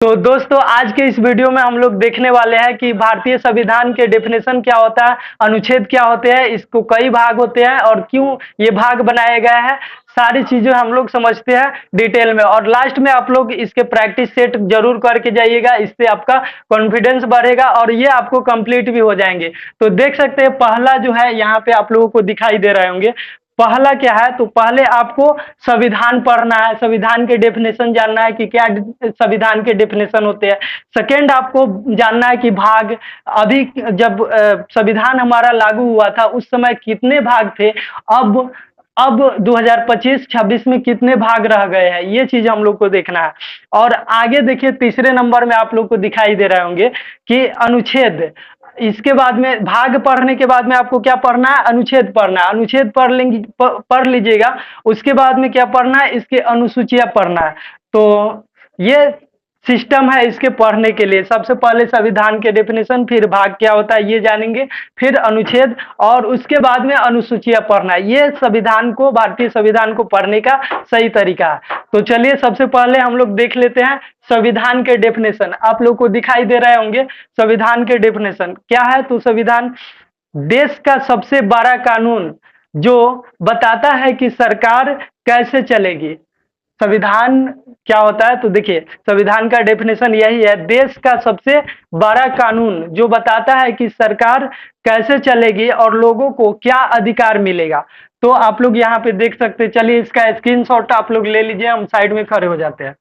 तो दोस्तों आज के इस वीडियो में हम लोग देखने वाले हैं कि भारतीय संविधान के डेफिनेशन क्या होता है, अनुच्छेद क्या होते हैं, इसको कई भाग होते हैं और क्यों ये भाग बनाया गया है। सारी चीजें हम लोग समझते हैं डिटेल में और लास्ट में आप लोग इसके प्रैक्टिस सेट जरूर करके जाइएगा। इससे आपका कॉन्फिडेंस बढ़ेगा और ये आपको कंप्लीट भी हो जाएंगे। तो देख सकते हैं पहला जो है यहाँ पे आप लोगों को दिखाई दे रहे होंगे। पहला क्या है, तो पहले आपको संविधान पढ़ना है, संविधान के डेफिनेशन जानना है कि क्या संविधान के डेफिनेशन होते हैं। सेकेंड आपको जानना है कि भाग, अभी जब संविधान हमारा लागू हुआ था उस समय कितने भाग थे, अब 2025-26 में कितने भाग रह गए हैं, ये चीज हम लोग को देखना है। और आगे देखिए तीसरे नंबर में आप लोग को दिखाई दे रहे होंगे कि अनुच्छेद। इसके बाद में भाग पढ़ने के बाद में आपको क्या पढ़ना है, अनुच्छेद पढ़ना है। अनुच्छेद पढ़ लेंगे, पढ़ लीजिएगा। उसके बाद में क्या पढ़ना है, इसके अनुसूचियां पढ़ना है। तो ये सिस्टम है इसके पढ़ने के लिए। सबसे पहले संविधान के डेफिनेशन, फिर भाग क्या होता है ये जानेंगे, फिर अनुच्छेद और उसके बाद में अनुसूचियां पढ़ना है। ये संविधान को, भारतीय संविधान को पढ़ने का सही तरीका है। तो चलिए सबसे पहले हम लोग देख लेते हैं संविधान के डेफिनेशन। आप लोग को दिखाई दे रहे होंगे संविधान के डेफिनेशन क्या है। तो संविधान देश का सबसे बड़ा कानून जो बताता है कि सरकार कैसे चलेगी। संविधान क्या होता है, तो देखिए संविधान का डेफिनेशन यही है, देश का सबसे बड़ा कानून जो बताता है कि सरकार कैसे चलेगी और लोगों को क्या अधिकार मिलेगा। तो आप लोग यहाँ पे देख सकते हैं। चलिए इसका स्क्रीनशॉट आप लोग ले लीजिए, हम साइड में खड़े हो जाते हैं।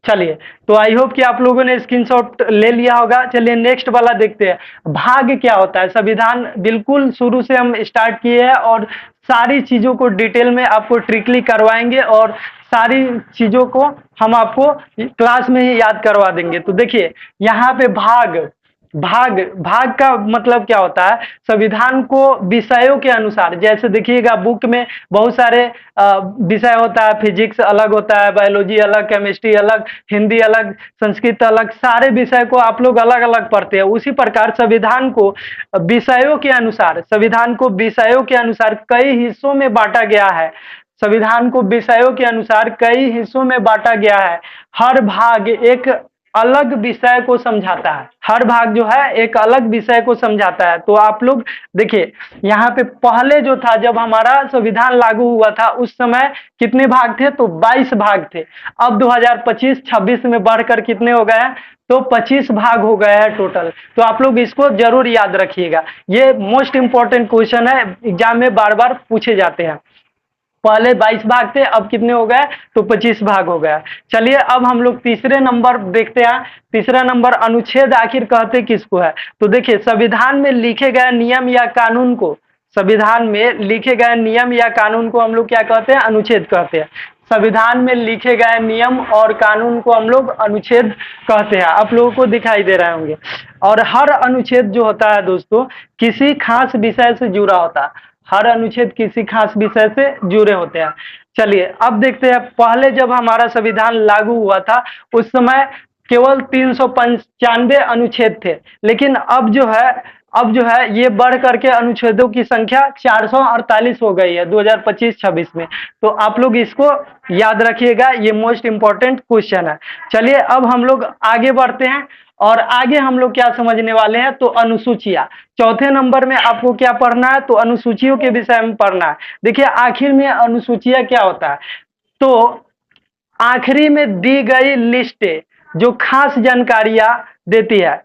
चलिए, तो आई होप कि आप लोगों ने स्क्रीनशॉट ले लिया होगा। चलिए नेक्स्ट वाला देखते हैं, भाग क्या होता है। संविधान बिल्कुल शुरू से हम स्टार्ट किए हैं और सारी चीजों को डिटेल में आपको ट्रिकली करवाएंगे और सारी चीजों को हम आपको क्लास में ही याद करवा देंगे। तो देखिए यहाँ पे भाग भाग भाग का मतलब क्या होता है, संविधान को विषयों के अनुसार, जैसे देखिएगा बुक में बहुत सारे विषय होता है, फिजिक्स अलग होता है, बायोलॉजी अलग, केमिस्ट्री अलग, हिंदी अलग, संस्कृत अलग, सारे विषय को आप लोग अलग अलग पढ़ते हैं। उसी प्रकार संविधान को विषयों के अनुसार, संविधान को विषयों के अनुसार कई हिस्सों में बांटा गया है। संविधान को विषयों के अनुसार कई हिस्सों में बांटा गया है। हर भाग एक अलग विषय को समझाता है, हर भाग जो है एक अलग विषय को समझाता है। तो आप लोग देखिए यहाँ पे पहले जो था, जब हमारा संविधान लागू हुआ था उस समय कितने भाग थे, तो 22 भाग थे। अब 2025-26 में बढ़कर कितने हो गए हैं, तो 25 भाग हो गए हैं टोटल। तो आप लोग इसको जरूर याद रखिएगा, ये मोस्ट इंपॉर्टेंट क्वेश्चन है, एग्जाम में बार बार पूछे जाते हैं। पहले 22 भाग थे, अब कितने हो गए, तो 25 भाग हो गया। चलिए अब हम लोग तीसरे नंबर देखते हैं। तीसरा नंबर, अनुच्छेद आखिर कहते किसको है। तो देखिए संविधान में लिखे गए नियम या कानून को, संविधान में लिखे गए नियम या कानून को हम लोग क्या कहते हैं, अनुच्छेद कहते हैं। संविधान में लिखे गए नियम और कानून को हम लोग अनुच्छेद कहते हैं। आप लोगों को दिखाई दे रहे होंगे। और हर अनुच्छेद जो होता है दोस्तों किसी खास विषय से जुड़ा होता है, हर अनुच्छेद किसी खास विषय से जुड़े होते हैं। चलिए अब देखते हैं, पहले जब हमारा संविधान लागू हुआ था उस समय केवल 395 अनुच्छेद थे, लेकिन अब जो है ये बढ़ करके अनुच्छेदों की संख्या 448 हो गई है 2025-26 में। तो आप लोग इसको याद रखिएगा, ये मोस्ट इंपॉर्टेंट क्वेश्चन है। चलिए अब हम लोग आगे बढ़ते हैं और आगे हम लोग क्या समझने वाले हैं, तो अनुसूचियां। चौथे नंबर में आपको क्या पढ़ना है, तो अनुसूचियों के विषय में पढ़ना है। देखिए आखिर में अनुसूचियां क्या होता है, तो आखिरी में दी गई लिस्ट जो खास जानकारियां देती है।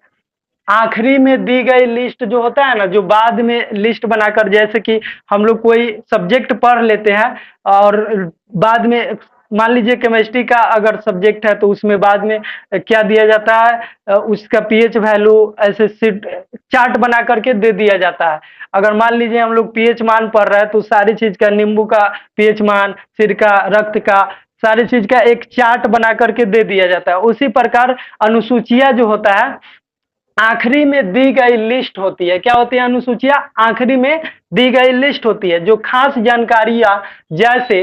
आखिरी में दी गई लिस्ट जो होता है ना, जो बाद में लिस्ट बनाकर, जैसे कि हम लोग कोई सब्जेक्ट पढ़ लेते हैं और बाद में मान लीजिए केमिस्ट्री का अगर सब्जेक्ट है तो उसमें बाद में क्या दिया जाता है, उसका पीएच वैल्यू ऐसे सीट चार्ट बना करके दे दिया जाता है। अगर मान लीजिए हम लोग पीएच मान पढ़ रहे हैं तो सारी चीज का, नींबू का पीएच मान, सिर का, रक्त का, सारी चीज का एक चार्ट बना करके दे दिया जाता है। उसी प्रकार अनुसूचियां जो होता है आखिरी में दी गई लिस्ट होती है। क्या होती है अनुसूचियां, आखिरी में दी गई लिस्ट होती है जो खास जानकारियां जैसे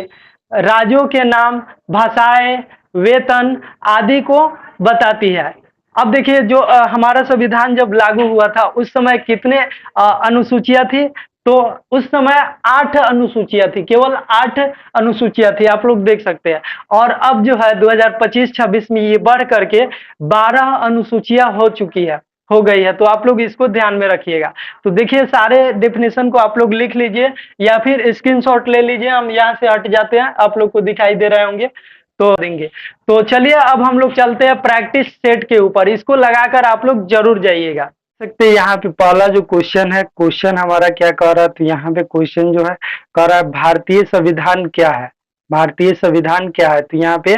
राज्यों के नाम, भाषाएं, वेतन आदि को बताती है। अब देखिए जो हमारा संविधान जब लागू हुआ था उस समय कितने अनुसूचियां थी, तो उस समय 8 अनुसूचियाँ थी, केवल 8 अनुसूचियाँ थी, आप लोग देख सकते हैं। और अब जो है 2025-26 में ये बढ़ करके 12 अनुसूचियाँ हो गई है, तो आप लोग इसको ध्यान में रखिएगा। तो देखिए सारे डेफिनेशन को आप लोग लिख लीजिए या फिर स्क्रीनशॉट ले लीजिए, हम यहाँ से हट जाते हैं, आप लोग को दिखाई दे रहे होंगे तो देंगे। तो चलिए अब हम लोग चलते हैं प्रैक्टिस सेट के ऊपर, इसको लगाकर आप लोग जरूर जाइएगा। सकते हैं यहाँ पे पहला जो क्वेश्चन है, क्वेश्चन हमारा क्या कह रहा है, तो यहाँ पे क्वेश्चन जो है कह रहा है भारतीय संविधान क्या है। भारतीय संविधान क्या है, तो यहाँ पे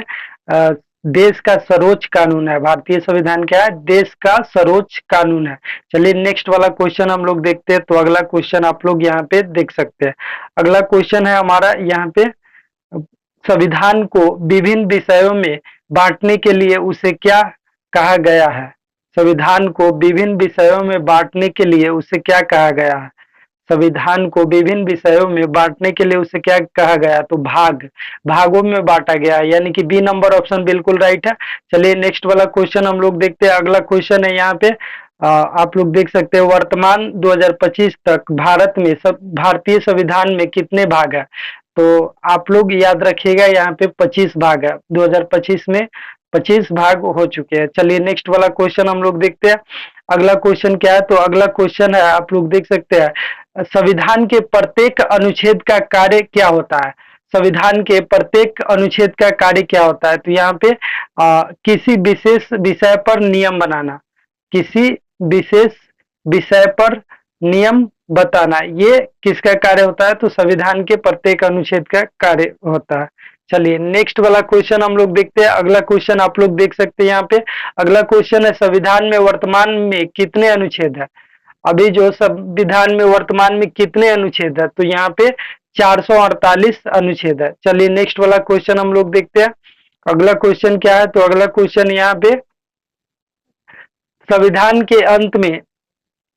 देश का सर्वोच्च कानून है। भारतीय संविधान क्या है, देश का सर्वोच्च कानून है। चलिए नेक्स्ट वाला क्वेश्चन हम लोग देखते हैं। तो अगला क्वेश्चन आप लोग यहाँ पे देख सकते हैं। अगला क्वेश्चन है हमारा यहाँ पे, संविधान को विभिन्न विषयों में बांटने के लिए उसे क्या कहा गया है। संविधान को विभिन्न विषयों में बांटने के लिए उसे क्या कहा गया है। संविधान को विभिन्न विषयों में बांटने के लिए उसे क्या कहा गया, तो भागों में बांटा गया है, यानी कि बी नंबर ऑप्शन बिल्कुल राइट है। चलिए नेक्स्ट वाला क्वेश्चन हम लोग देखते हैं। अगला क्वेश्चन है यहाँ पे, आप लोग देख सकते हैं वर्तमान 2025 तक भारत में भारतीय संविधान में कितने भाग है। तो आप लोग याद रखिएगा यहाँ पे 25 भाग है। 2025 में 25 भाग हो चुके हैं। चलिए नेक्स्ट वाला क्वेश्चन हम लोग देखते हैं। अगला क्वेश्चन क्या है, तो अगला क्वेश्चन है आप लोग देख सकते हैं, संविधान के प्रत्येक अनुच्छेद का कार्य क्या होता है। संविधान के प्रत्येक अनुच्छेद का कार्य क्या होता है, तो यहाँ पे किसी विशेष विषय पर नियम बनाना, किसी विशेष विषय पर नियम बताना, ये किसका कार्य होता है, तो संविधान के प्रत्येक अनुच्छेद का कार्य होता है। चलिए नेक्स्ट वाला क्वेश्चन हम लोग देखते हैं। अगला क्वेश्चन आप लोग देख सकते हैं यहाँ पे। अगला क्वेश्चन है संविधान में वर्तमान में कितने अनुच्छेद है। अभी जो संविधान में वर्तमान में कितने अनुच्छेद है, तो यहाँ पे 448 अनुच्छेद है। चलिए नेक्स्ट वाला क्वेश्चन हम लोग देखते हैं। अगला क्वेश्चन क्या है, तो अगला क्वेश्चन यहाँ पे, संविधान के अंत में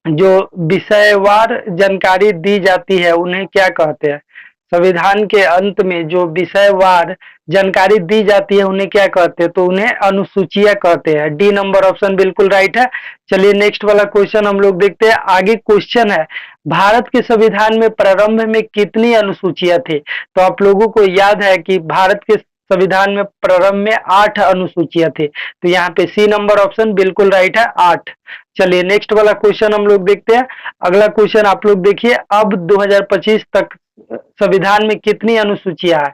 जो विषयवार जानकारी दी जाती है उन्हें क्या कहते हैं। संविधान के अंत में जो विषयवार जानकारी दी जाती है उन्हें क्या कहते हैं, तो उन्हें अनुसूचियां कहते हैं। डी नंबर ऑप्शन बिल्कुल राइट है। चलिए नेक्स्ट वाला क्वेश्चन हम लोग देखते हैं। आगे क्वेश्चन है, भारत के संविधान में प्रारंभ में कितनी अनुसूचियां थी। तो आप लोगों को याद है कि भारत के संविधान में प्रारंभ में 8 अनुसूचियां थी, तो यहाँ पे सी नंबर ऑप्शन बिल्कुल राइट है, 8। चलिए नेक्स्ट वाला क्वेश्चन हम लोग देखते हैं। अगला क्वेश्चन आप लोग देखिए, अब 2025 तक संविधान में कितनी अनुसूचियां है।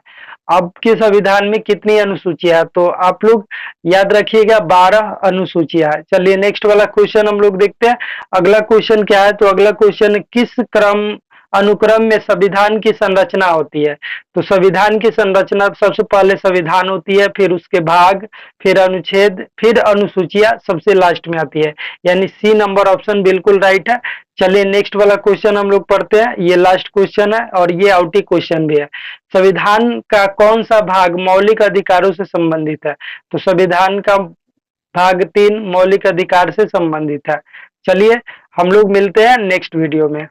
अब के संविधान में कितनी अनुसूचियां है, तो आप लोग याद रखिएगा 12 अनुसूचियां है। चलिए नेक्स्ट वाला क्वेश्चन हम लोग देखते हैं। अगला क्वेश्चन क्या है, तो अगला क्वेश्चन किस अनुक्रम में संविधान की संरचना होती है। तो संविधान की संरचना सबसे पहले संविधान होती है, फिर उसके भाग, फिर अनुच्छेद, फिर अनुसूचियां सबसे लास्ट में आती है, यानी सी नंबर ऑप्शन बिल्कुल राइट है। चलिए नेक्स्ट वाला क्वेश्चन हम लोग पढ़ते हैं। ये लास्ट क्वेश्चन है और ये आउटी क्वेश्चन भी है। संविधान का कौन सा भाग मौलिक अधिकारों से संबंधित है। तो संविधान का भाग 3 मौलिक अधिकार से संबंधित है। चलिए हम लोग मिलते हैं नेक्स्ट वीडियो में।